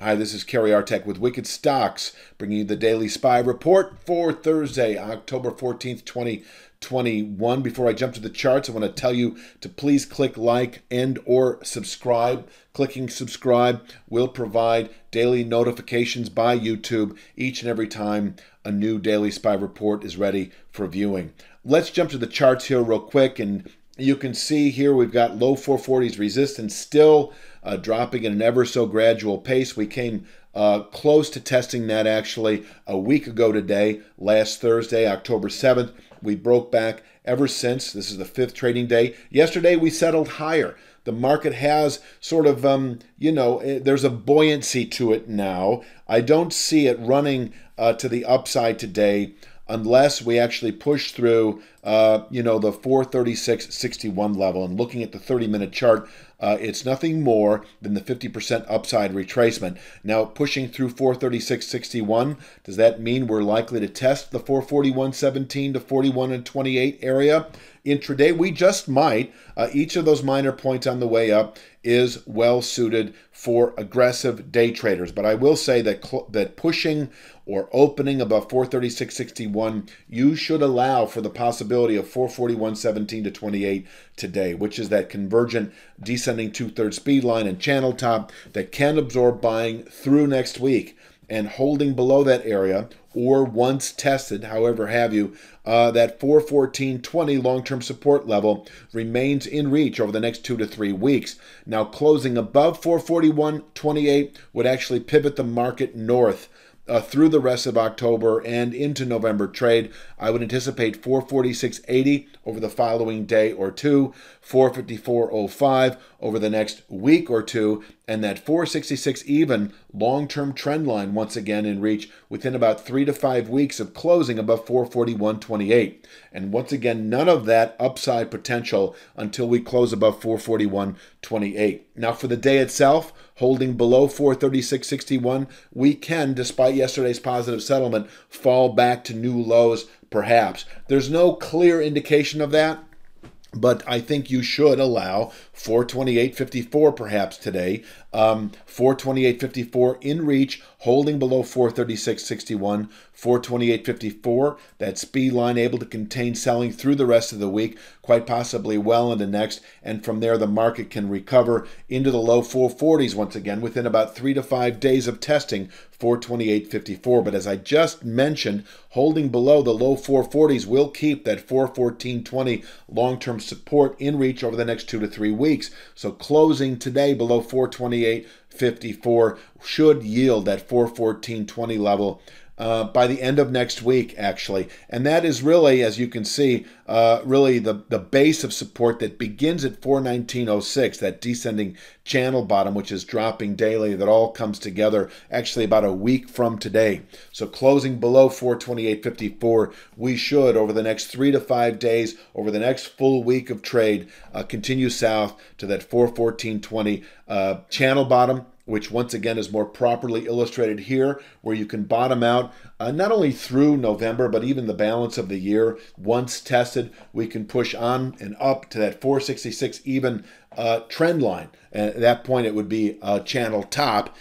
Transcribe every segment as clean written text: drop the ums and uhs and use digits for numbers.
Hi, this is Kerry Artek with Wicked Stocks, bringing you the Daily SPY report for Thursday, October 14th, 2021. Before I jump to the charts, I want to tell you to please click like and or subscribe. Clicking subscribe will provide daily notifications by YouTube each and every time a new Daily SPY report is ready for viewing. Let's jump to the charts here real quick, and you can see here we've got low 440s resistance still dropping at an ever so gradual pace. We came close to testing that actually a week ago today, last Thursday, October 7th. We broke back ever since. This is the 5th trading day. Yesterday we settled higher. The market has sort of, there's a buoyancy to it now. I don't see it running to the upside today unless we actually push through, the 436.61 level. And looking at the 30-minute chart, it's nothing more than the 50% upside retracement. Now, pushing through 436.61, does that mean we're likely to test the 441.17 to 41.28 area? Intraday, we just might. Each of those minor points on the way up is well suited for aggressive day traders. But I will say that pushing or opening above 436.61, you should allow for the possibility of 441.17 to 28 today, which is that convergent descending two-thirds speed line and channel top that can absorb buying through next week. And holding below that area, or once tested, however have you, that 414.20 long-term support level remains in reach over the next 2 to 3 weeks. Now, closing above 441.28 would actually pivot the market north through the rest of October and into November trade. I would anticipate 446.80 over the following day or two, 454.05 over the next week or two, and that 466 even long-term trend line once again in reach within about 3 to 5 weeks of closing above 441.28. And once again, none of that upside potential until we close above 441.28. Now for the day itself, holding below 436.61, we can, despite yesterday's positive settlement, fall back to new lows perhaps. There's no clear indication of that, but I think you should allow 428.54 perhaps today. 428.54 in reach, holding below 436.61, 428.54. That speed line able to contain selling through the rest of the week, quite possibly well into next. And from there, the market can recover into the low 440s once again within about 3 to 5 days of testing 428.54. But as I just mentioned, holding below the low 440s will keep that 414.20 long-term support in reach over the next 2 to 3 weeks. So closing today below 428.54 should yield that 414.20 level by the end of next week, actually. And that is really, as you can see, really the base of support that begins at 419.06, that descending channel bottom, which is dropping daily, that all comes together actually about a week from today. So closing below 428.54, we should, over the next 3 to 5 days, over the next full week of trade, continue south to that 414.20 channel bottom, which once again is more properly illustrated here, where you can bottom out not only through November, but even the balance of the year. Once tested, we can push on and up to that 466 even trend line. And at that point, it would be a channel top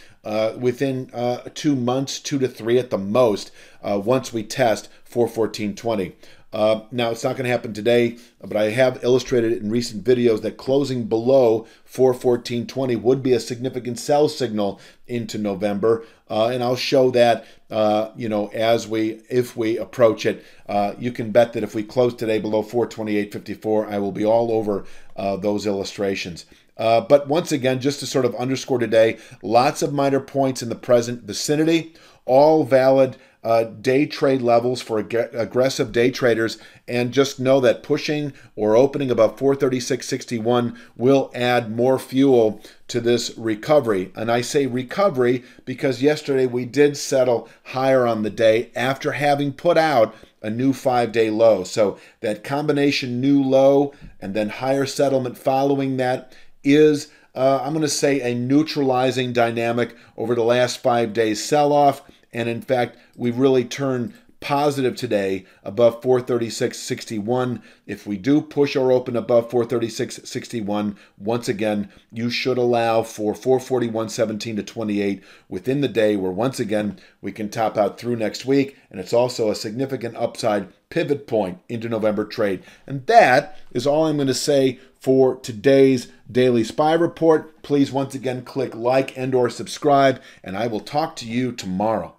within 2 months, 2 to 3 at the most, once we test 414.20. Now, it's not going to happen today, but I have illustrated it in recent videos that closing below 414.20 would be a significant sell signal into November. And I'll show that, if we approach it. You can bet that if we close today below 428.54, I will be all over those illustrations. But once again, just to sort of underscore today, lots of minor points in the present vicinity, all valid day trade levels for aggressive day traders, and just know that pushing or opening above 436.61 will add more fuel to this recovery. And I say recovery because yesterday we did settle higher on the day after having put out a new 5-day low. So that combination new low and then higher settlement following that is I'm going to say a neutralizing dynamic over the last 5 days sell-off. And in fact, we've really turned positive today above 436.61. If we do push or open above 436.61, once again, you should allow for 441.17 to 28 within the day, where once again we can top out through next week. And it's also a significant upside pivot point into November trade. And that is all I'm going to say for today's Daily SPY Report. Please once again click like and or subscribe, and I will talk to you tomorrow.